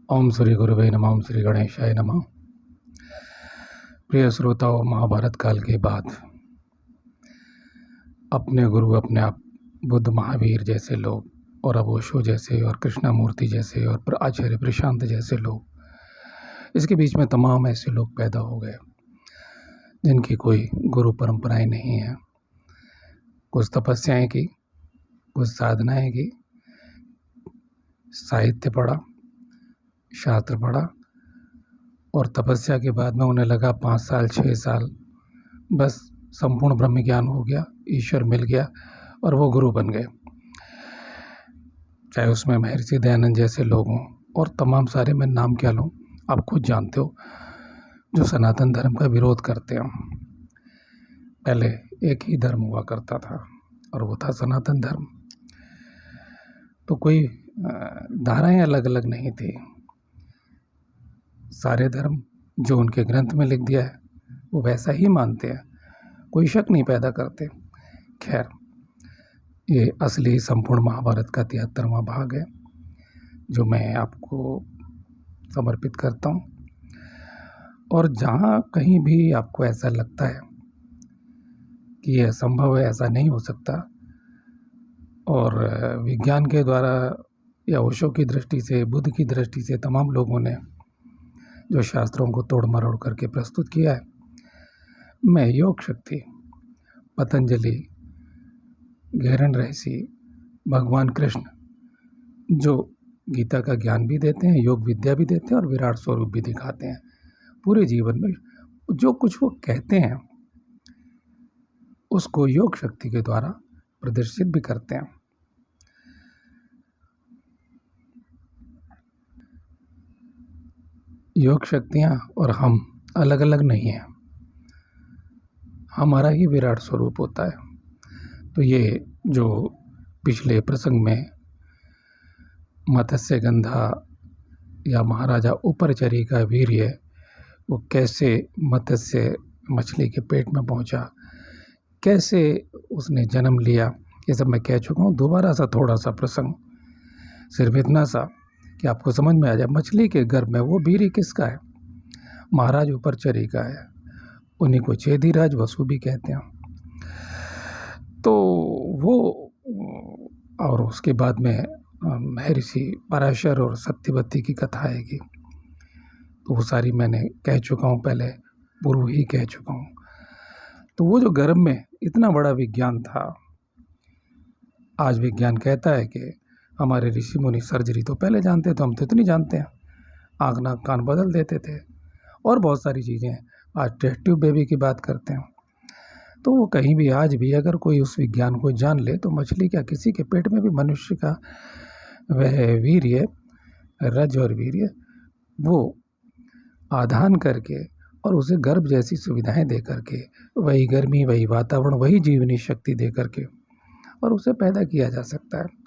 ओम श्री गुरुवे नमः। ओम श्री गणेशाय नमः। प्रिय श्रोताओं, महाभारत काल के बाद अपने गुरु अपने आप बुद्ध महावीर जैसे लोग और अबोशो जैसे और कृष्णामूर्ति जैसे और आचार्य प्रशांत जैसे लोग, इसके बीच में तमाम ऐसे लोग पैदा हो गए जिनकी कोई गुरु परंपराएं नहीं है। कुछ तपस्याएं की, कुछ साधनाएं की, साहित्य पढ़ा, शास्त्र पढ़ा और तपस्या के बाद में उन्हें लगा 5 साल 6 साल बस संपूर्ण ब्रह्म ज्ञान हो गया, ईश्वर मिल गया और वो गुरु बन गए। चाहे उसमें महर्षि दयानंद जैसे लोग हों और तमाम सारे, मैं नाम क्या लूँ, आप खुद जानते हो, जो सनातन धर्म का विरोध करते हैं। पहले एक ही धर्म हुआ करता था और वो था सनातन धर्म। तो कोई धाराएं अलग अलग नहीं थी। सारे धर्म जो उनके ग्रंथ में लिख दिया है वो वैसा ही मानते हैं, कोई शक नहीं पैदा करते। खैर, ये असली संपूर्ण महाभारत का 73वां भाग है जो मैं आपको समर्पित करता हूँ। और जहाँ कहीं भी आपको ऐसा लगता है कि यह असंभव है, ऐसा नहीं हो सकता, और विज्ञान के द्वारा या ओशो की दृष्टि से, बुद्ध की दृष्टि से तमाम लोगों ने जो शास्त्रों को तोड़ मरोड़ करके प्रस्तुत किया है, मैं योग शक्ति, पतंजलि, गहरन रहसी, भगवान कृष्ण जो गीता का ज्ञान भी देते हैं, योग विद्या भी देते हैं और विराट स्वरूप भी दिखाते हैं, पूरे जीवन में जो कुछ वो कहते हैं उसको योग शक्ति के द्वारा प्रदर्शित भी करते हैं। योग शक्तियाँ और हम अलग अलग नहीं हैं, हमारा ही विराट स्वरूप होता है। तो ये जो पिछले प्रसंग में मत्स्य गंधा या महाराजा उपरचरी का वीर्य वो कैसे मत्स्य मछली के पेट में पहुंचा, कैसे उसने जन्म लिया, ये सब मैं कह चुका हूँ। दोबारा सा थोड़ा सा प्रसंग, सिर्फ इतना सा कि आपको समझ में आ जाए। मछली के गर्भ में वो वीर्य किसका है? महाराज उपरचरी का है। उन्हीं को चेदीराज वसु भी कहते हैं। तो वो, और उसके बाद में महर्षि पराशर और सत्यवती की कथा आएगी, तो वो सारी मैंने कह चुका हूँ, पहले पूर्व ही कह चुका हूँ। तो वो जो गर्भ में इतना बड़ा विज्ञान था, आज विज्ञान कहता है कि हमारे ऋषि मुनि सर्जरी तो पहले जानते थे, हम तो इतनी जानते हैं, आँख नाक कान बदल देते थे और बहुत सारी चीज़ें। आज टेस्ट ट्यूब बेबी की बात करते हैं। तो वो कहीं भी आज भी अगर कोई उस विज्ञान को जान ले तो मछली क्या, किसी के पेट में भी मनुष्य का वह वीर्य, रज और वीर्य, वो आधान करके और उसे गर्भ जैसी सुविधाएं दे करके, वही गर्मी, वही वातावरण, वही जीवनी शक्ति दे करके और उसे पैदा किया जा सकता है।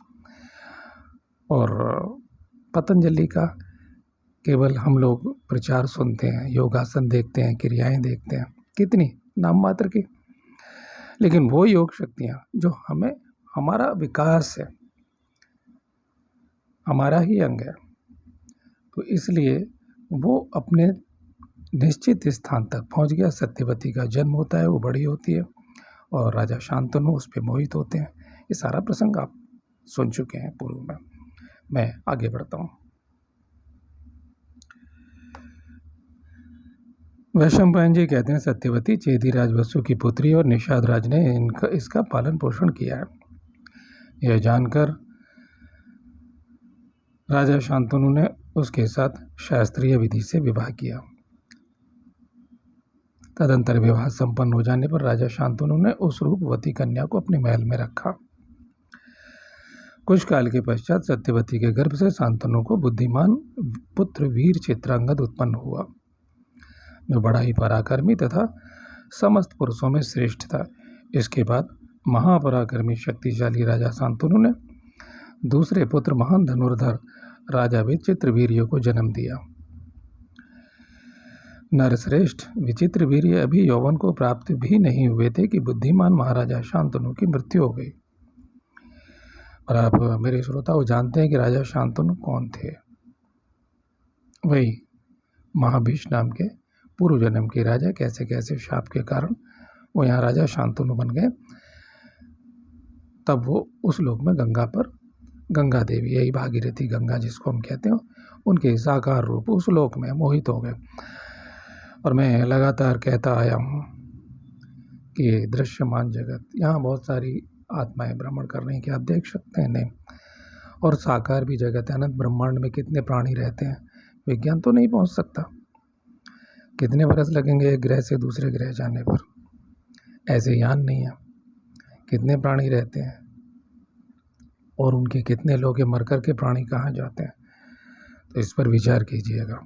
और पतंजलि का केवल हम लोग प्रचार सुनते हैं, योगासन देखते हैं, क्रियाएं देखते हैं, कितनी नाम मात्र की, लेकिन वो योग शक्तियाँ जो हमें, हमारा विकास है, हमारा ही अंग है, तो इसलिए वो अपने निश्चित स्थान तक पहुंच गया। सत्यवती का जन्म होता है, वो बड़ी होती है और राजा शांतनु उस पर मोहित होते हैं। ये सारा प्रसंग आप सुन चुके हैं पूर्व में। मैं आगे बढ़ता हूँ। वैशंपायन जी कहते हैं, सत्यवती चेदीराज वसु की पुत्री और निषाद राज ने इसका पालन पोषण किया है। यह जानकर राजा शांतनु ने उसके साथ शास्त्रीय विधि से विवाह किया। तदंतर विवाह संपन्न हो जाने पर राजा शांतनु ने उस रूपवती कन्या को अपने महल में रखा। कुछ काल के पश्चात सत्यवती के गर्भ से शांतनु को बुद्धिमान पुत्र वीर चित्रांगद उत्पन्न हुआ, जो बड़ा ही पराक्रमी तथा समस्त पुरुषों में श्रेष्ठ था। इसके बाद महापराक्रमी शक्तिशाली राजा शांतनु ने दूसरे पुत्र महान धनुर्धर राजा विचित्रवीर्य को जन्म दिया। नरश्रेष्ठ विचित्रवीर्य अभी यौवन को प्राप्त भी नहीं हुए थे कि बुद्धिमान महाराजा शांतनु की मृत्यु हो गई। और आप मेरे श्रोताओं जानते हैं कि राजा शांतनु कौन थे। वही महाभीष नाम के पूर्व जन्म के राजा कैसे कैसे शाप के कारण वो यहाँ राजा शांतनु बन गए। तब वो उस लोक में गंगा पर, गंगा देवी, यही भागीरथी गंगा जिसको हम कहते हैं, उनके साकार रूप उस लोक में मोहित हो गए। और मैं लगातार कहता आया हूँ कि दृश्यमान जगत, यहाँ बहुत सारी आत्माएं भ्रमण कर रही हैं कि आप देख सकते हैं नहीं, और साकार भी जगत है। अनंत ब्रह्मांड में कितने प्राणी रहते हैं, विज्ञान तो नहीं पहुँच सकता। कितने बरस लगेंगे एक ग्रह से दूसरे ग्रह जाने पर, ऐसे यान नहीं है। कितने प्राणी रहते हैं और उनके कितने लोग मर कर के प्राणी कहाँ जाते हैं, तो इस पर विचार कीजिएगा।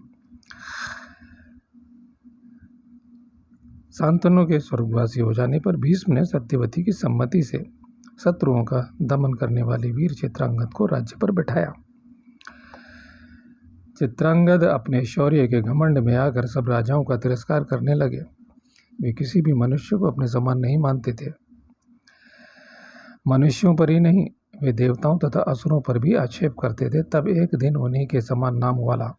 शांतनु के स्वर्गवासी हो जाने पर भीष्म ने सत्यवती की सम्मति से शत्रुओं का दमन करने वाले वीर चित्रांगद को राज्य पर बिठाया। चित्रांगद अपने शौर्य के घमंड में आकर सब राजाओं का तिरस्कार करने लगे। वे किसी भी मनुष्य को अपने समान नहीं मानते थे। मनुष्यों पर ही नहीं, वे देवताओं तथा असुरों पर भी आक्षेप करते थे। तब एक दिन उन्हीं के समान नाम वाला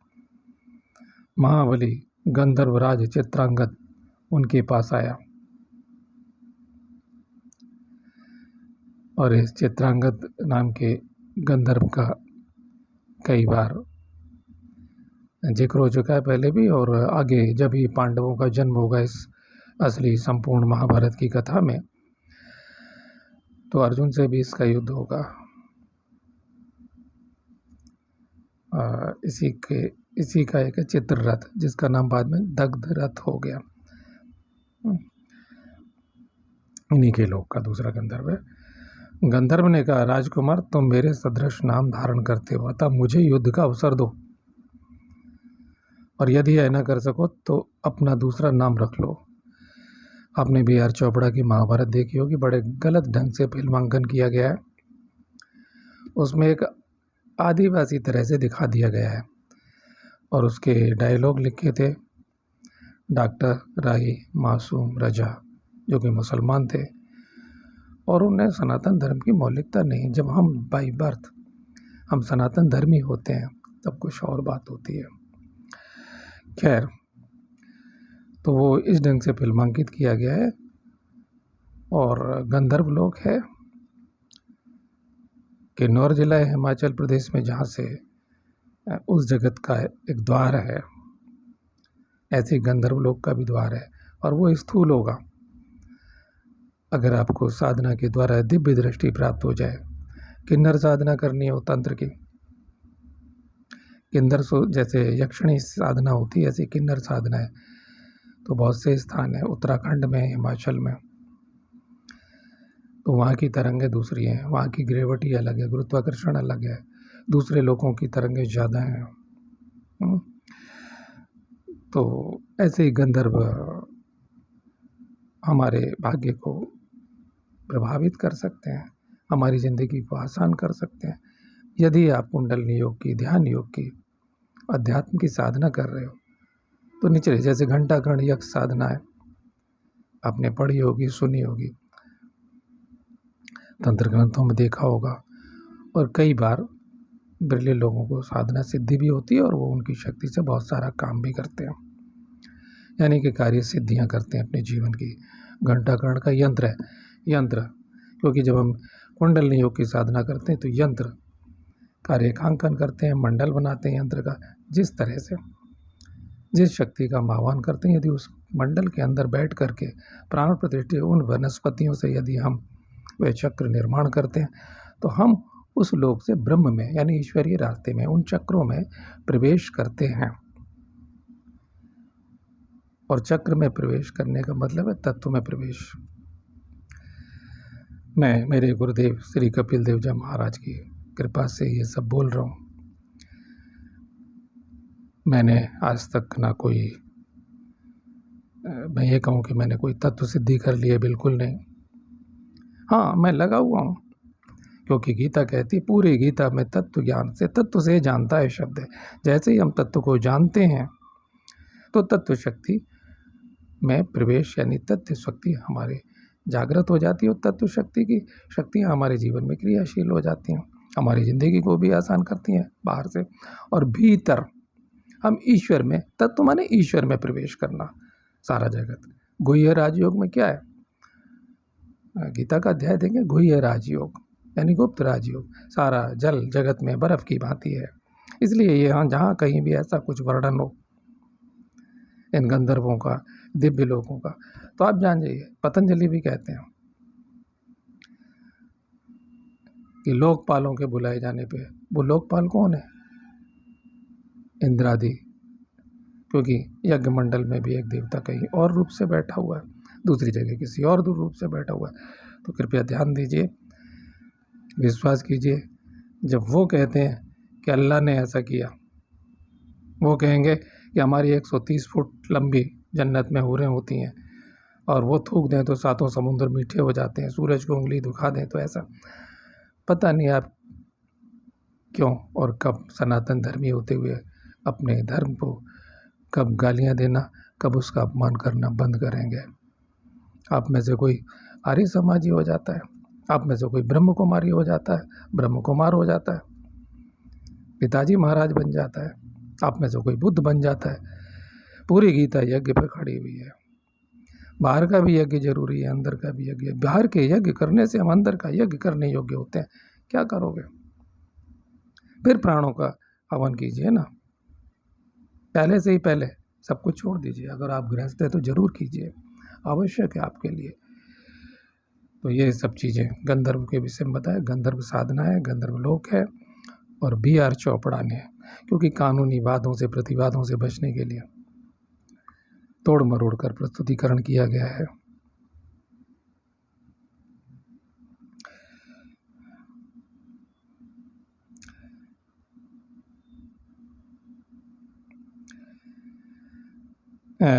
महाबली गंधर्वराज चित्रांगद उनके पास आया और इस चित्रांगद नाम के गंधर्व का कई बार जिक्र हो चुका है पहले भी, और आगे जब ही पांडवों का जन्म होगा इस असली संपूर्ण महाभारत की कथा में, तो अर्जुन से भी इसका युद्ध होगा। इसी का एक चित्ररथ, जिसका नाम बाद में दग्ध रथ हो गया, इन्हीं के लोग का दूसरा गंधर्व है। गंधर्व ने कहा, राजकुमार तुम मेरे सदृश नाम धारण करते हो, अतः मुझे युद्ध का अवसर दो, और यदि यह न कर सको तो अपना दूसरा नाम रख लो। आपने बी आर चोपड़ा की महाभारत देखी होगी, बड़े गलत ढंग से फिल्मांकन किया गया है। उसमें एक आदिवासी तरह से दिखा दिया गया है, और उसके डायलॉग लिखे थे डॉक्टर राही मासूम रजा, जो कि मुसलमान थे, और उन्हें सनातन धर्म की मौलिकता नहीं। जब हम बाई बर्थ हम सनातन धर्मी होते हैं तब कुछ और बात होती है। खैर, तो वो इस ढंग से फिल्मांकित किया गया है। और गंधर्व लोक है किन्नौर जिला है हिमाचल प्रदेश में, जहाँ से उस जगत का एक द्वार है, ऐसे गंधर्व लोक का भी द्वार है, और वो स्थूल होगा। अगर आपको साधना के द्वारा दिव्य दृष्टि प्राप्त हो जाए, किन्नर साधना करनी हो तंत्र की, किन्नर जैसे यक्षिणी साधना होती है, ऐसी किन्नर साधना है। तो बहुत से स्थान है उत्तराखंड में, हिमाचल में, तो वहाँ की तरंगें दूसरी हैं, वहाँ की ग्रेविटी अलग है, गुरुत्वाकर्षण अलग है, दूसरे लोगों की तरंगें ज़्यादा हैं। तो ऐसे ही गंधर्व हमारे भाग्य को प्रभावित कर सकते हैं, हमारी ज़िंदगी को आसान कर सकते हैं। यदि आप कुंडलिनी योग की, ध्यान योग की, अध्यात्म की साधना कर रहे हो, तो निचले जैसे घंटाकर्ण यक्ष साधना है, आपने पढ़ी होगी, सुनी होगी, तंत्र ग्रंथों में देखा होगा, और कई बार बिरले लोगों को साधना सिद्धि भी होती है, और वो उनकी शक्ति से बहुत सारा काम भी करते हैं, यानी कि कार्य सिद्धियां करते हैं अपने जीवन की। घंटाकर्ण का यंत्र है, यंत्र, क्योंकि जब हम कुंडलिनी योग की साधना करते हैं तो यंत्र का रेखांकन करते हैं, मंडल बनाते हैं यंत्र का। जिस तरह से जिस शक्ति का हम आह्वान करते हैं, यदि उस मंडल के अंदर बैठ करके प्राण प्रतिष्ठित उन वनस्पतियों से यदि हम वे चक्र निर्माण करते हैं, तो हम उस लोक से ब्रह्म में, यानी ईश्वरीय रास्ते में, उन चक्रों में प्रवेश करते हैं। और चक्र में प्रवेश करने का मतलब है तत्व में प्रवेश। मैं मेरे गुरुदेव श्री कपिल देव जी महाराज की कृपा से ये सब बोल रहा हूँ। मैंने आज तक ना कोई, मैं ये कहूँ कि मैंने कोई तत्व सिद्धि कर ली है, बिल्कुल नहीं। हाँ, मैं लगा हुआ हूँ, क्योंकि गीता कहती है, पूरी गीता में तत्व ज्ञान से, तत्व से जानता है शब्द है। जैसे ही हम तत्व को जानते हैं तो तत्व शक्ति में प्रवेश, यानी तत्व शक्ति हमारे जागृत हो जाती है, और तत्व शक्ति की शक्तियाँ हमारे जीवन में क्रियाशील हो जाती हैं, हमारी ज़िंदगी को भी आसान करती हैं बाहर से और भीतर। हम ईश्वर में, तत्व माने ईश्वर में प्रवेश करना, सारा जगत। गुह्य राजयोग में क्या है, गीता का अध्याय देंगे, गुह्य राजयोग यानी गुप्त राजयोग, सारा जल जगत में बर्फ की भांति है। इसलिए यहाँ जहाँ कहीं भी ऐसा कुछ वर्णन हो इन गंधर्वों का, दिव्य लोकों का, तो आप जान जाइए, पतंजलि भी कहते हैं कि लोकपालों के बुलाए जाने पे, वो लोकपाल कौन है, इंद्रादि, क्योंकि यज्ञ मंडल में भी एक देवता कहीं और रूप से बैठा हुआ है, दूसरी जगह किसी और रूप से बैठा हुआ है। तो कृपया ध्यान दीजिए, विश्वास कीजिए, जब वो कहते हैं कि अल्लाह ने ऐसा किया, वो कहेंगे कि हमारी 130 फुट लंबी जन्नत में हूरें होती हैं और वो थूक दें तो सातों समुद्र मीठे हो जाते हैं, सूरज को उंगली दिखा दें तो ऐसा, पता नहीं आप क्यों और कब सनातन धर्मी होते हुए अपने धर्म को कब गालियां देना, कब उसका अपमान करना बंद करेंगे। आप में से कोई आर्य समाजी हो जाता है, आप में से कोई ब्रह्म कुमारी हो जाता है, ब्रह्म कुमार हो जाता है, पिताजी महाराज बन जाता है, आप में से कोई बुद्ध बन जाता है। पूरी गीता यज्ञ पे खड़ी हुई है। बाहर का भी यज्ञ जरूरी है, अंदर का भी यज्ञ। बाहर के यज्ञ करने से हम अंदर का यज्ञ करने योग्य होते हैं। क्या करोगे, फिर प्राणों का हवन कीजिए ना, पहले से ही पहले सब कुछ छोड़ दीजिए। अगर आप गृहस्थ हैं तो जरूर कीजिए, आवश्यक है आपके लिए। तो ये सब चीज़ें गंधर्व के विषय में बताया। गंधर्व साधना है, गंधर्व लोक है, और BR चौपड़ा ने, क्योंकि कानूनी वादों से, प्रतिवादों से बचने के लिए तोड़ मरोड़ कर प्रस्तुतिकरण किया गया है।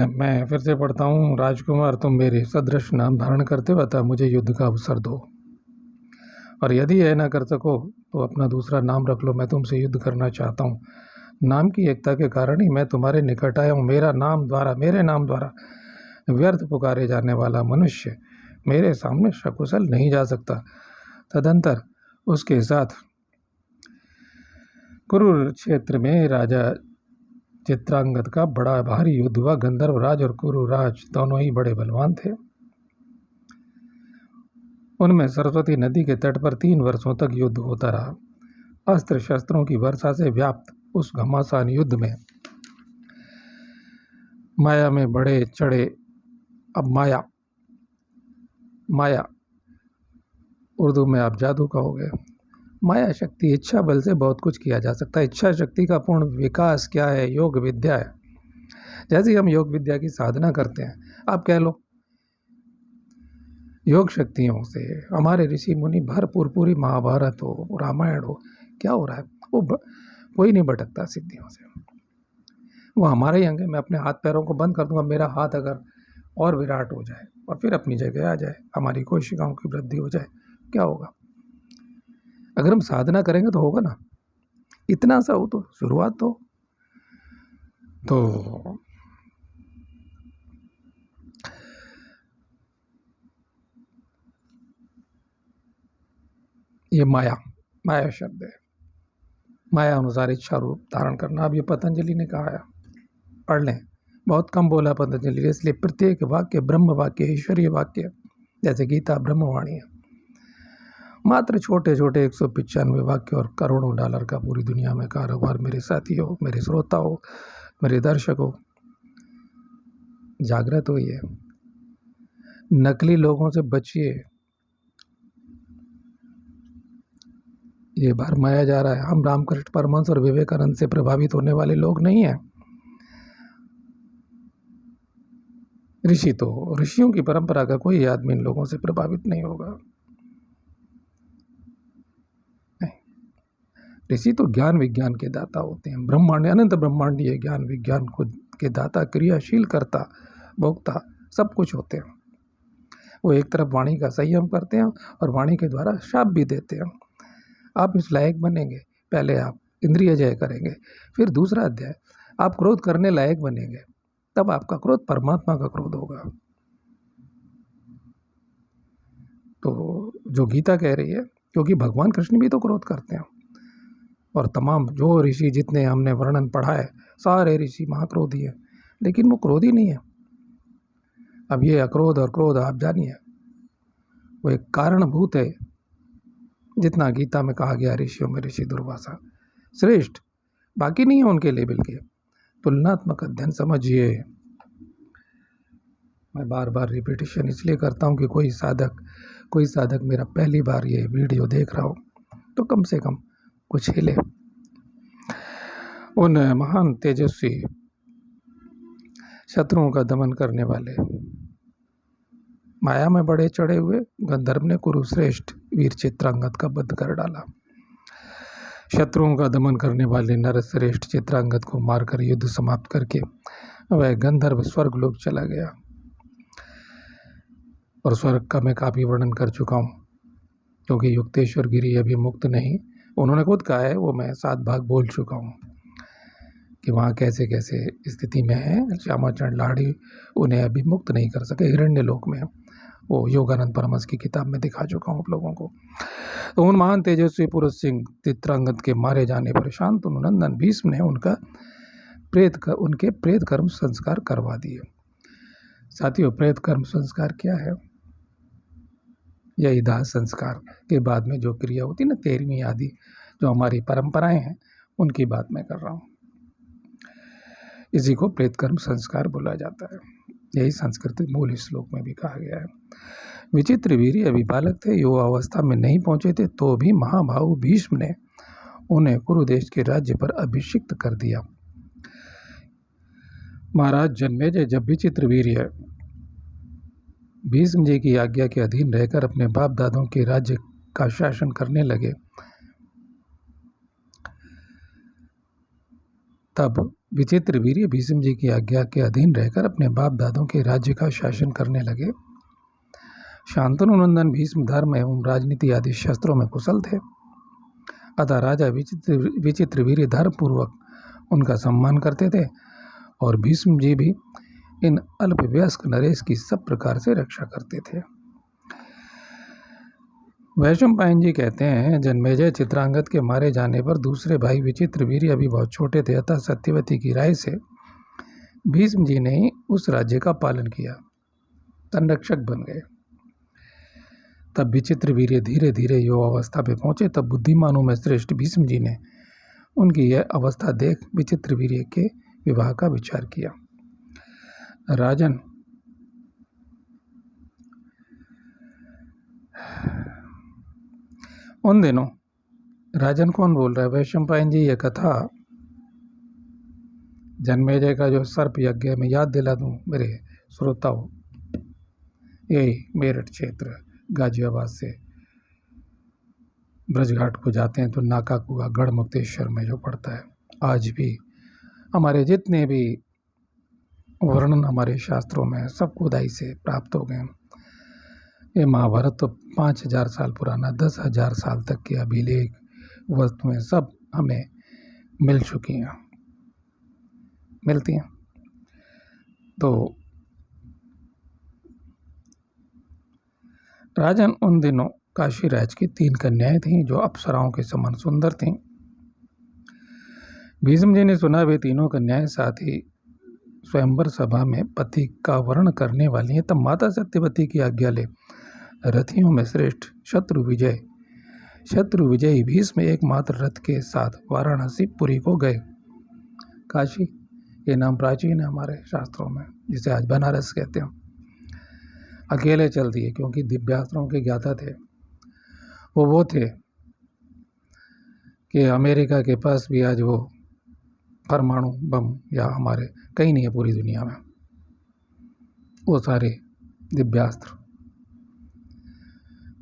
मैं फिर से पढ़ता हूँ। राजकुमार, तुम मेरे सदृश नाम धारण करते हो, अतः मुझे युद्ध का अवसर दो, और यदि यह न कर सको तो अपना दूसरा नाम रख लो, मैं तुमसे युद्ध करना चाहता हूँ। नाम की एकता के कारण ही मैं तुम्हारे निकट आया हूँ। मेरे नाम द्वारा व्यर्थ पुकारे जाने वाला मनुष्य मेरे सामने सकुशल नहीं जा सकता। तदंतर उसके साथ कुरुक्षेत्र में राजा चित्रांगद का बड़ा भारी युद्ध हुआ। गंधर्वराज और कुरुराज दोनों ही बड़े बलवान थे। उनमें सरस्वती नदी के तट पर 3 वर्षों तक युद्ध होता रहा। अस्त्र शस्त्रों की वर्षा से व्याप्त उस घमासान युद्ध में माया में बढ़े चढ़े। अब माया उर्दू में आप जादू कहोगे। माया शक्ति, इच्छा बल से बहुत कुछ किया जा सकता है। इच्छा शक्ति का पूर्ण विकास क्या है, योग विद्या है। जैसे हम योग विद्या की साधना करते हैं, आप कह लो योग शक्तियों से हमारे ऋषि मुनि भरपूर, पूरी महाभारत हो, रामायण हो, क्या हो रहा है, वो कोई नहीं भटकता सिद्धियों से। वो हमारे ही अंग है। मैं अपने हाथ पैरों को बंद कर दूंगा, मेरा हाथ अगर और विराट हो जाए और फिर अपनी जगह आ जाए, हमारी कोशिकाओं की वृद्धि हो जाए, क्या होगा? अगर हम साधना करेंगे तो होगा ना। इतना सा हो तो शुरुआत तो ये माया शब्द है। माया अनुसार इच्छा रूप धारण करना। अब ये पतंजलि ने कहा है, पढ़ लें। बहुत कम बोला पतंजलि, इसलिए प्रत्येक वाक्य ब्रह्म वाक्य, ईश्वरीय वाक्य, जैसे गीता ब्रह्मवाणी है। मात्र छोटे छोटे 195 वाक्य और करोड़ों डॉलर का पूरी दुनिया में कारोबार। मेरे साथी हो, मेरे श्रोता हो, मेरे दर्शक हो, जागृत होइए, नकली लोगों से बचिए। ये भरमाया जा रहा है। हम रामकृष्ण परमहंस और विवेकानंद से प्रभावित होने वाले लोग नहीं हैं। ऋषि तो, ऋषियों की परंपरा का कोई आदमी इन लोगों से प्रभावित नहीं होगा। ऋषि तो ज्ञान विज्ञान के दाता होते हैं। ब्रह्मांड, अनंत ब्रह्मांडीय ज्ञान विज्ञान को के दाता, क्रियाशील करता, भोक्ता, सब कुछ होते हैं। वो एक तरफ वाणी का संयम करते हैं और वाणी के द्वारा शाप भी देते हैं। आप इस लायक बनेंगे, पहले आप इंद्रिय जय करेंगे, फिर दूसरा अध्याय आप क्रोध करने लायक बनेंगे, तब आपका क्रोध परमात्मा का क्रोध होगा। तो जो गीता कह रही है, क्योंकि भगवान कृष्ण भी तो क्रोध करते हैं। और तमाम जो ऋषि जितने हमने वर्णन पढ़ा है सारे ऋषि महाक्रोधी हैं, लेकिन वो क्रोधी नहीं है। अब ये अक्रोध और क्रोध आप जानिए, वो एक कारणभूत है। जितना गीता में कहा गया ऋषियों में ऋषि दुर्वासा श्रेष्ठ, बाकी नहीं है उनके लेवल के। तुलनात्मक अध्ययन समझिए। मैं बार बार रिपीटिशन इसलिए करता हूँ कि कोई साधक मेरा पहली बार ये वीडियो देख रहा हो तो कम से कम कुछ हिले। उन महान तेजस्वी शत्रुओं का दमन करने वाले माया में बड़े चढ़े हुए गंधर्व ने कुरुश्रेष्ठ वीर चित्रांगद का वध कर डाला। शत्रुओं का दमन करने वाले नरश्रेष्ठ चित्रांगद को मारकर युद्ध समाप्त करके वह गंधर्व स्वर्ग लोक चला गया। और स्वर्ग का मैं काफ़ी वर्णन कर चुका हूँ, क्योंकि युक्तेश्वर गिरी अभी मुक्त नहीं, उन्होंने खुद कहा है, वो मैं 7 भाग बोल चुका हूँ कि वहाँ कैसे कैसे स्थिति में है। श्यामाचरण लाहिड़ी उन्हें अभी मुक्त नहीं कर सके, हिरण्य लोक में, वो योगानंद परमहंस की किताब में दिखा चुका हूँ आप लोगों को। तो उन महान तेजस्वी पुरुष सिंह चित्रांगद के मारे जाने पर शांतनु नंदन भीष्म ने उनके प्रेत कर्म संस्कार करवा दिए। साथियों, प्रेत कर्म संस्कार क्या है? यही दाह संस्कार के बाद में जो क्रिया होती है ना, 13वीं आदि जो हमारी परंपराएं हैं, उनकी बात मैं कर रहा हूँ। इसी को प्रेत कर्म संस्कार बोला जाता है। यही सांस्कृतिक मूल श्लोक में भी कहा गया है। विचित्र वीर्य अभी बालक थे, युवा अवस्था में नहीं पहुंचे थे, तो भी महाभाव भीष्म ने उन्हें कुरुदेश के राज्य पर अभिषिक्त कर दिया। महाराज जन्मेजय जब विचित्र वीर्य भीष्म जी की आज्ञा के अधीन रहकर अपने बाप दादों के राज्य का शासन करने लगे, तब विचित्र वीर्य भीष्म जी की आज्ञा के अधीन रहकर अपने बाप दादों के राज्य का शासन करने लगे। शांतनु नंदन भीष्म धर्म एवं राजनीति आदि शास्त्रों में कुशल थे, अतः राजा विचित्र वीर्य धर्मपूर्वक उनका सम्मान करते थे और भीष्म जी भी इन अल्पवयस्क नरेश की सब प्रकार से रक्षा करते थे। वैशंपायन जी कहते हैं, जन्मेजय चित्रांगद के मारे जाने पर दूसरे भाई विचित्र वीर्य अभी बहुत छोटे थे, अतः सत्यवती की राय से भीष्म जी ने उस राज्य का पालन किया, संरक्षक बन गए। तब विचित्र वीर्य धीरे धीरे युवावस्था पे पहुंचे, तब बुद्धिमानों में श्रेष्ठ भीष्म जी ने उनकी यह अवस्था देख विचित्र वीर्य के विवाह का विचार किया। राजन, उन दिनों, राजन कौन बोल रहा है? वैशंपायन जी। ये कथा जन्मेजय का जो सर्प यज्ञ है, मैं याद दिला दूं मेरे श्रोताओं, यही मेरठ क्षेत्र गाजियाबाद से ब्रजघाट को जाते हैं तो नाका कुआ गढ़ मुक्तेश्वर में जो पड़ता है, आज भी हमारे जितने भी वर्णन हमारे शास्त्रों में सब खुदाई से प्राप्त हो गए। ये महाभारत तो 5000 साल पुराना, 10,000 साल तक के अभिलेख वस्तुएं सब हमें मिल चुकी हैं, मिलती हैं। तो राजन, उन दिनों काशीराज की 3 कन्याएं थीं जो अप्सराओं के समान सुंदर थीं। भीष्म जी ने सुना वे तीनों कन्याएं साथ ही स्वयंवर सभा में पति का वर्ण करने वाली हैं, तब माता सत्यवती की आज्ञा ले रथियों में श्रेष्ठ शत्रु विजयी भीष्म एकमात्र रथ के साथ वाराणसी पुरी को गए। काशी, ये नाम प्राचीन है हमारे शास्त्रों में, जिसे आज बनारस कहते हैं। अकेले चल दिए, क्योंकि दिव्यास्त्रों के ज्ञाता थे। वो थे कि अमेरिका के पास भी आज वो परमाणु बम या हमारे कहीं नहीं है पूरी दुनिया में, वो सारे दिव्यास्त्र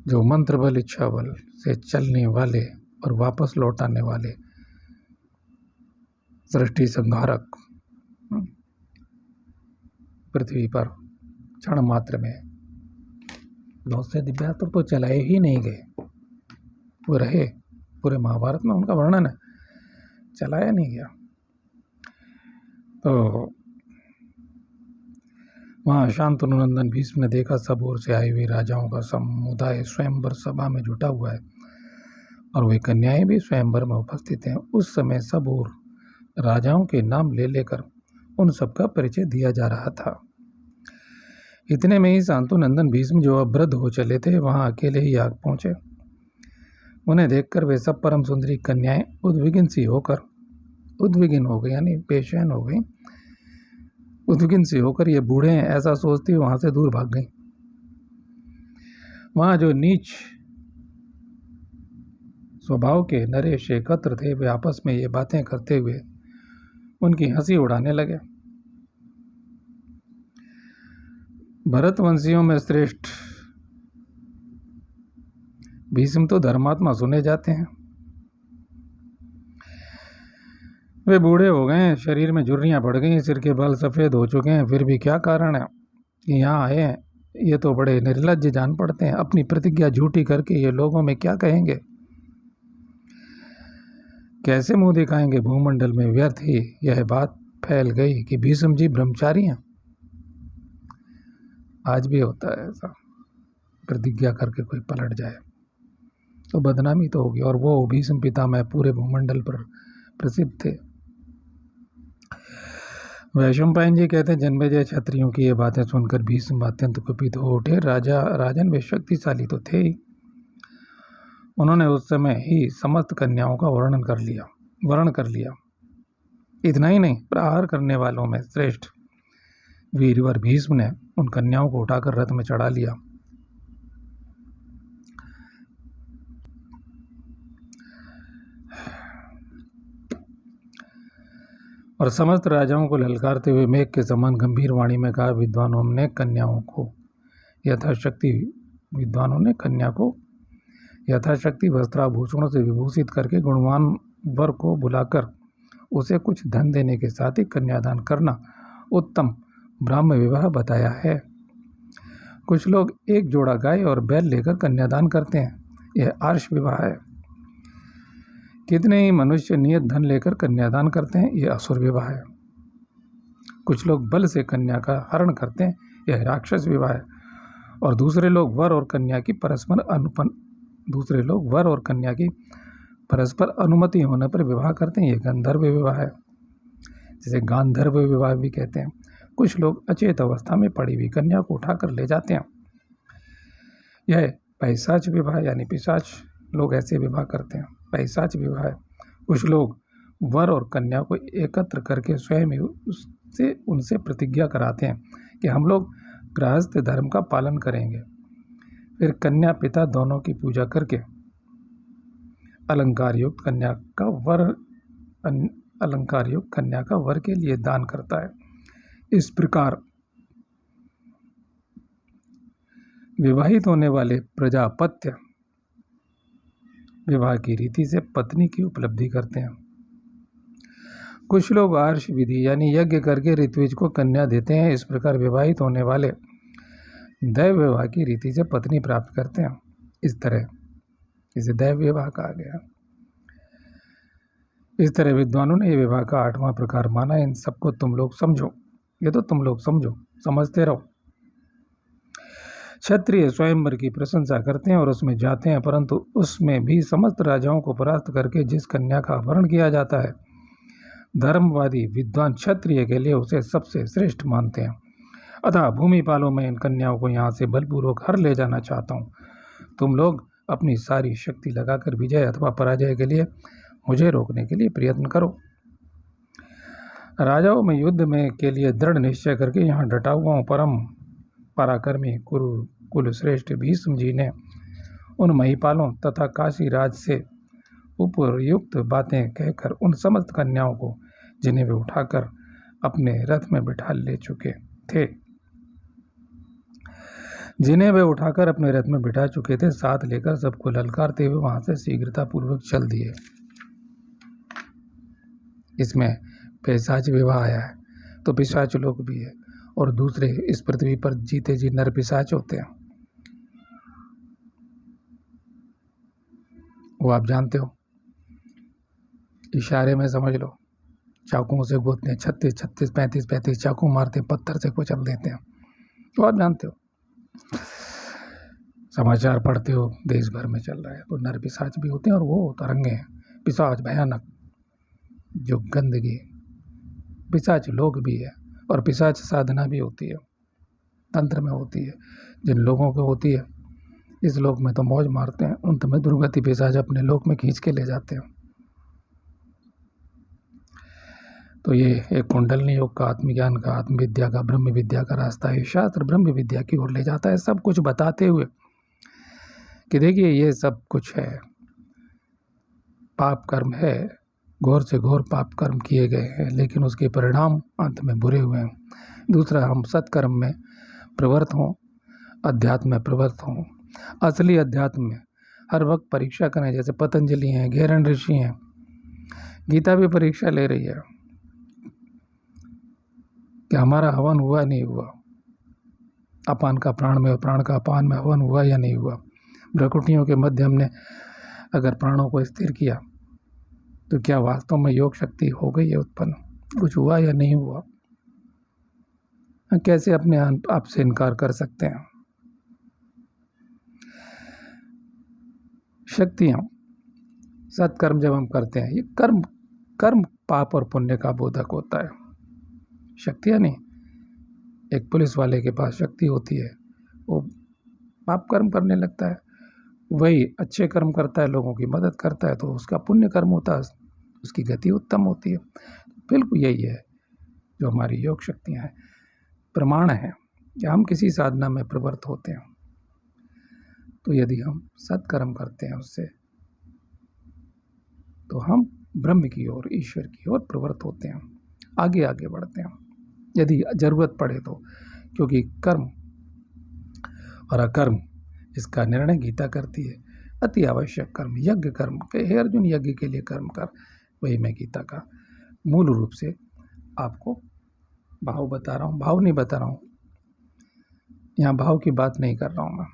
जो मंत्र बल इच्छा बल से चलने वाले और वापस लौट आने वाले सृष्टि संहारक पृथ्वी पर क्षण मात्र में बहुत से दिव्यास्त्र तो चलाए ही नहीं गए, वो रहे। पूरे महाभारत में उनका वर्णन है, चलाया नहीं गया। तो वहाँ शांतनु नंदन भीष्म ने देखा सब ओर से आए हुए राजाओं का समुदाय स्वयंवर सभा में जुटा हुआ है और वे कन्याएं भी स्वयंवर में उपस्थित हैं। उस समय सब और राजाओं के नाम ले लेकर उन सबका परिचय दिया जा रहा था। इतने में ही शांतुनंदन भीष्म जो अब वृद्ध हो चले थे वहां अकेले ही आग पहुंचे। उन्हें देखकर वे सब परम सुंदरी कन्याएं उद्विग्न हो गई यानी बेचैन हो गई। उद्विग्न सी होकर ये बूढ़े हैं ऐसा सोचती वहां से दूर भाग गई। वहां जो नीच स्वभाव के नरेश एकत्र थे वे आपस में ये बातें करते हुए उनकी हंसी उड़ाने लगे। भरतवंशियों में श्रेष्ठ भीष्म तो धर्मात्मा सुने जाते हैं। वे बूढ़े हो गए हैं, शरीर में झुर्रियां पड़ गई, सिर के बाल सफेद हो चुके हैं, फिर भी क्या कारण है कि यहाँ आए हैं? ये तो बड़े निर्लज्ज जान पड़ते हैं। अपनी प्रतिज्ञा झूठी करके ये लोगों में क्या कहेंगे? कैसे मुंह दिखाएंगे? भूमंडल में व्यर्थ ही यह बात फैल गई कि भीष्म जी ब्रह्मचारी हैं। आज भी होता है ऐसा, प्रतिज्ञा करके कोई पलट जाए तो बदनामी तो होगी। और वो भीष्म पितामह पूरे भूमंडल पर प्रसिद्ध थे। वैशंपायन जी कहते हैं जन्मेजय क्षत्रियों की ये बातें सुनकर भीष्म अत्यंत कुपित हो उठे। राजन वे शक्तिशाली तो थे ही, उन्होंने उस समय ही समस्त कन्याओं का वर्ण कर लिया। इतना ही नहीं, प्रहार करने वालों में श्रेष्ठ वीरवर भीष्म ने उन कन्याओं को उठाकर रथ में चढ़ा लिया। और समस्त राजाओं को ललकारते हुए मेघ के समान गंभीर वाणी में कहा, विद्वानों ने यथाशक्ति वस्त्राभूषणों से विभूषित करके गुणवान वर को बुलाकर उसे कुछ धन देने के साथ ही कन्यादान करना उत्तम ब्राह्म विवाह बताया है। कुछ लोग एक जोड़ा गाय और बैल लेकर कन्यादान करते हैं, यह आर्ष विवाह है। कितने ही मनुष्य नियत धन लेकर कन्यादान करते हैं, यह असुर विवाह है। कुछ लोग बल से कन्या का हरण करते हैं, यह राक्षस विवाह है। और दूसरे लोग वर और कन्या की परस्पर अनुमति होने पर विवाह करते हैं, यह गंधर्व विवाह है, जिसे गांधर्व विवाह भी कहते हैं। कुछ लोग अचेत अवस्था में पड़ी हुई कन्या को उठाकर ले जाते हैं, यह पैशाच विवाह यानी पिशाच लोग ऐसे विवाह करते हैं, पैशाच विवाह है। कुछ लोग वर और कन्या को एकत्र करके स्वयं उनसे प्रतिज्ञा कराते हैं कि हम लोग गृहस्थ धर्म का पालन करेंगे। फिर कन्या पिता दोनों की पूजा करके अलंकार युक्त कन्या का वर के लिए दान करता है। इस प्रकार विवाहित होने वाले प्रजापत्य विवाह की रीति से पत्नी की उपलब्धि करते हैं। कुछ लोग आर्ष विधि यानी यज्ञ करके ऋत्विज को कन्या देते हैं। इस प्रकार विवाहित होने वाले दैव विवाह की रीति से पत्नी प्राप्त करते हैं। इस तरह इसे दैव विवाह कहा गया। इस तरह विद्वानों ने यह विवाह का 8वां प्रकार माना। इन सबको तुम लोग समझो, ये तो तुम लोग समझो, समझते रहो। क्षत्रिय स्वयंवर की प्रशंसा करते हैं और उसमें जाते हैं, परंतु उसमें भी समस्त राजाओं को परास्त करके जिस कन्या का अपहरण किया जाता है, धर्मवादी विद्वान क्षत्रिय के लिए उसे सबसे श्रेष्ठ मानते हैं। अतः भूमिपालों में इन कन्याओं को यहाँ से बलपूर्वक हर ले जाना चाहता हूँ। तुम लोग अपनी सारी शक्ति लगाकर विजय अथवा पराजय के लिए मुझे रोकने के लिए प्रयत्न करो। राजाओं में युद्ध में के लिए दृढ़ निश्चय करके यहाँ डटा हुआ हूँ। परम पराक्रमी कुल श्रेष्ठ भीष्म जी ने उन महिपालों तथा काशी राज से उपयुक्त बातें कहकर उन समस्त कन्याओं को जिन्हें वे उठाकर अपने रथ में बिठा ले चुके थे साथ लेकर सबको ललकारते हुए वहां से शीघ्रतापूर्वक चल दिए। इसमें पिशाच विवाह आया है, तो पिशाच लोग भी है और दूसरे इस पृथ्वी पर जीते जी नर पिशाच होते हैं, वो आप जानते हो, इशारे में समझ लो। चाकुओं से गोदते हैं, 36 35 चाकू मारते हैं, पत्थर से कुचल देते हैं, तो आप जानते हो। समाचार पढ़ते हो देश भर में चल रहा है, तो नर पिशाच भी होते हैं और वो तरंगे हैं, पिशाच भयानक, जो गंदगी, पिशाच लोग भी है और पिशाच साधना भी होती है, तंत्र में होती है। जिन लोगों को होती है इस लोक में तो मौज मारते हैं, अंत में दुर्गति पिशाच अपने लोक में खींच के ले जाते हैं। तो ये एक कुंडलनी योग का, आत्मज्ञान का, आत्मविद्या का, ब्रह्म विद्या का रास्ता है। शास्त्र ब्रह्म विद्या की ओर ले जाता है, सब कुछ बताते हुए कि देखिए ये सब कुछ है, पाप कर्म है, घोर से घोर पाप कर्म किए गए हैं, लेकिन उसके परिणाम अंत में बुरे हुए हैं। दूसरा, हम सत्कर्म में प्रवृत्त हों, अध्यात्म में प्रवृत्त हों। असली अध्यात्म में हर वक्त परीक्षा करें, जैसे पतंजलि हैं, घेरन ऋषि हैं, गीता भी परीक्षा ले रही है कि हमारा हवन हुआ नहीं हुआ, अपान का प्राण में और प्राण का अपान में हवन हुआ या नहीं हुआ। भ्रकुटियों के मध्य हमने अगर प्राणों को स्थिर किया तो क्या वास्तव में योग शक्ति हो गई है उत्पन्न, कुछ हुआ या नहीं हुआ। कैसे अपने आप से इनकार कर सकते हैं। शक्तियाँ, सत्कर्म जब हम करते हैं, ये कर्म पाप और पुण्य का बोधक होता है। शक्तियाँ नहीं, एक पुलिस वाले के पास शक्ति होती है, वो पाप कर्म करने लगता है, वही अच्छे कर्म करता है, लोगों की मदद करता है, तो उसका पुण्य कर्म होता है, उसकी गति उत्तम होती है। बिल्कुल यही है जो हमारी योग शक्तियाँ हैं। प्रमाण है कि हम किसी साधना में प्रवृत्त होते हैं, तो यदि हम सत्कर्म करते हैं उससे, तो हम ब्रह्म की ओर, ईश्वर की ओर प्रवृत्त होते हैं, आगे आगे बढ़ते हैं यदि ज़रूरत पड़े तो। क्योंकि कर्म और अकर्म, इसका निर्णय गीता करती है। अति आवश्यक कर्म, यज्ञ कर्म के, हे अर्जुन यज्ञ के लिए कर्म कर, वही मैं गीता का मूल रूप से आपको भाव बता रहा हूँ, भाव नहीं बता रहा हूँ, यहाँ भाव की बात नहीं कर रहा हूँ मैं,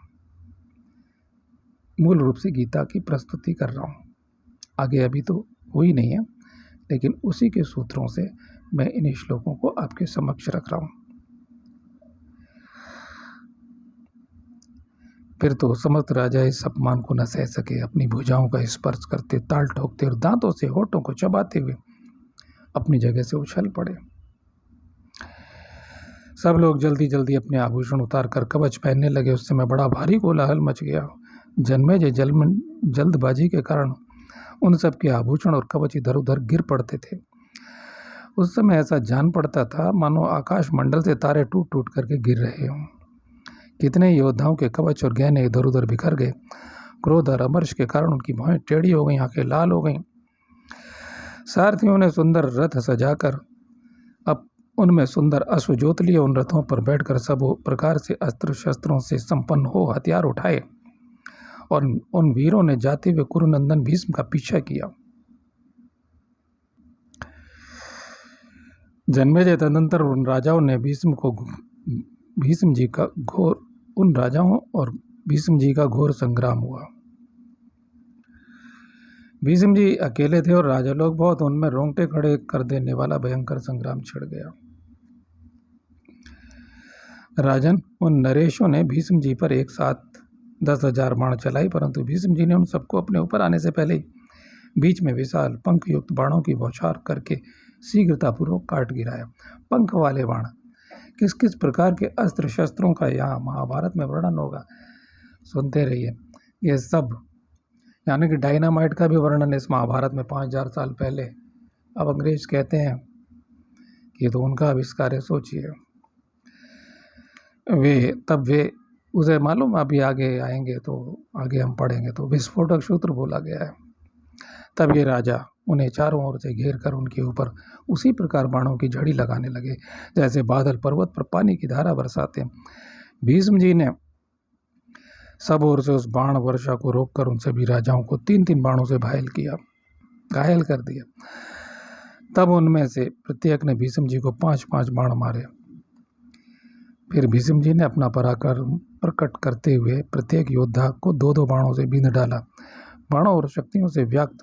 मूल रूप से गीता की प्रस्तुति कर रहा हूँ। आगे अभी तो हुई नहीं है, लेकिन उसी के सूत्रों से मैं इन श्लोकों को आपके समक्ष रख रहा हूँ। फिर तो समस्त राजा इस अपमान को न सह सके, अपनी भुजाओं का स्पर्श करते, ताल ठोकते और दांतों से होठों को चबाते हुए अपनी जगह से उछल पड़े। सब लोग जल्दी जल्दी अपने आभूषण उतार कर कवच पहनने लगे। उस समय बड़ा भारी कोलाहल मच गया। जन्मेजय जल्दबाजी के कारण उन सब के आभूषण और कवच इधर उधर गिर पड़ते थे। उस समय ऐसा जान पड़ता था मानो आकाश मंडल से तारे टूट टूट करके गिर रहे हों। कितने योद्धाओं के कवच और गहने इधर उधर बिखर गए। क्रोध और अमर्ष के कारण उनकी भौहें टेढ़ी हो गईं, आंखें लाल हो गईं। सारथियों ने सुंदर रथ सजाकर अब उनमें सुंदर अश्व जोत लिए, उन रथों पर बैठकर सब प्रकार से अस्त्र शस्त्रों से संपन्न हो हथियार उठाए और उन वीरों ने जाते हुए कुरुनंदन भीष्म का पीछा किया। जन्मेजय तदंतर उन राजाओं ने भीष्म जी का घोर संग्राम हुआ। भीष्म जी अकेले थे और राजा लोग बहुत, उनमें रोंगटे खड़े कर देने वाला भयंकर संग्राम छिड़ गया। राजन, उन नरेशों ने भीष्म जी पर एक साथ 10,000 बाण चलाई, परंतु भीष्म जी ने उन सबको अपने ऊपर आने से पहले बीच में विशाल पंख युक्त बाणों की बौछार करके शीघ्रतापूर्वक काट गिराया। पंख वाले बाण, किस किस प्रकार के अस्त्र शस्त्रों का यहाँ महाभारत में वर्णन होगा, सुनते रहिए। ये सब यानी कि डायनामाइट का भी वर्णन इस महाभारत में 5,000 साल पहले। अब अंग्रेज कहते हैं कि तो उनका आविष्कार है, सोचिए। वे उसे मालूम, अभी आगे आएंगे तो आगे हम पढ़ेंगे तो विस्फोटक सूत्र बोला गया है। तब ये राजा उन्हें चारों ओर से घेर कर उनके ऊपर उसी प्रकार बाणों की झड़ी लगाने लगे जैसे बादल पर्वत पर पानी की धारा बरसाते। भीष्म जी ने सब ओर से उस बाण वर्षा को रोककर उन सभी राजाओं को 3-3 बाणों से घायल कर दिया। तब उनमें से प्रत्येक ने भीष्म जी को 5-5 बाण मारे। फिर भीष्म जी ने अपना पराक्रम प्रकट करते हुए प्रत्येक योद्धा को 2-2 बाणों से बींध डाला। बाणों और शक्तियों से व्याप्त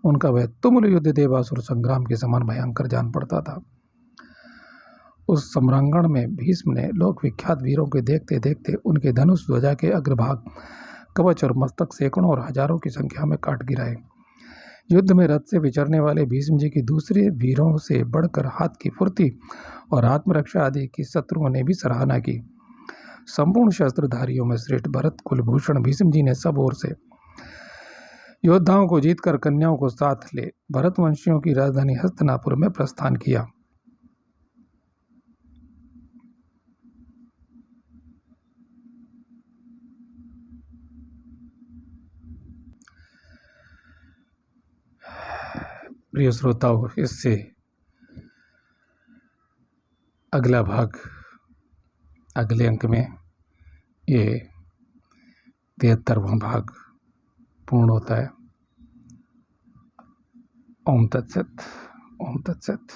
उनका वह तुमुल युद्ध देवासुर संग्राम के समान भयंकर जान पड़ता था। उस सम्रांगण में भीष्म ने लोक विख्यात वीरों के देखते देखते उनके धनुष ध्वजा के अग्रभाग, कवच और मस्तक सैकड़ों और हजारों की संख्या में काट गिराए। युद्ध में रथ से विचरने वाले भीष्म जी की दूसरे वीरों से बढ़कर हाथ की फुर्ती और आत्मरक्षा आदि की शत्रुओं ने भी सराहना की। संपूर्ण शस्त्रधारियों में श्रेष्ठ भरत कुलभूषण भीष्म जी ने सब ओर से योद्धाओं को जीतकर कन्याओं को साथ ले भरतवंशियों की राजधानी हस्तिनापुर में प्रस्थान किया। प्रिय श्रोताओं, इससे अगला भाग अगले अंक में ये 73वां भाग पूर्ण होता है। ओम तत्सत। ओम तत्सत।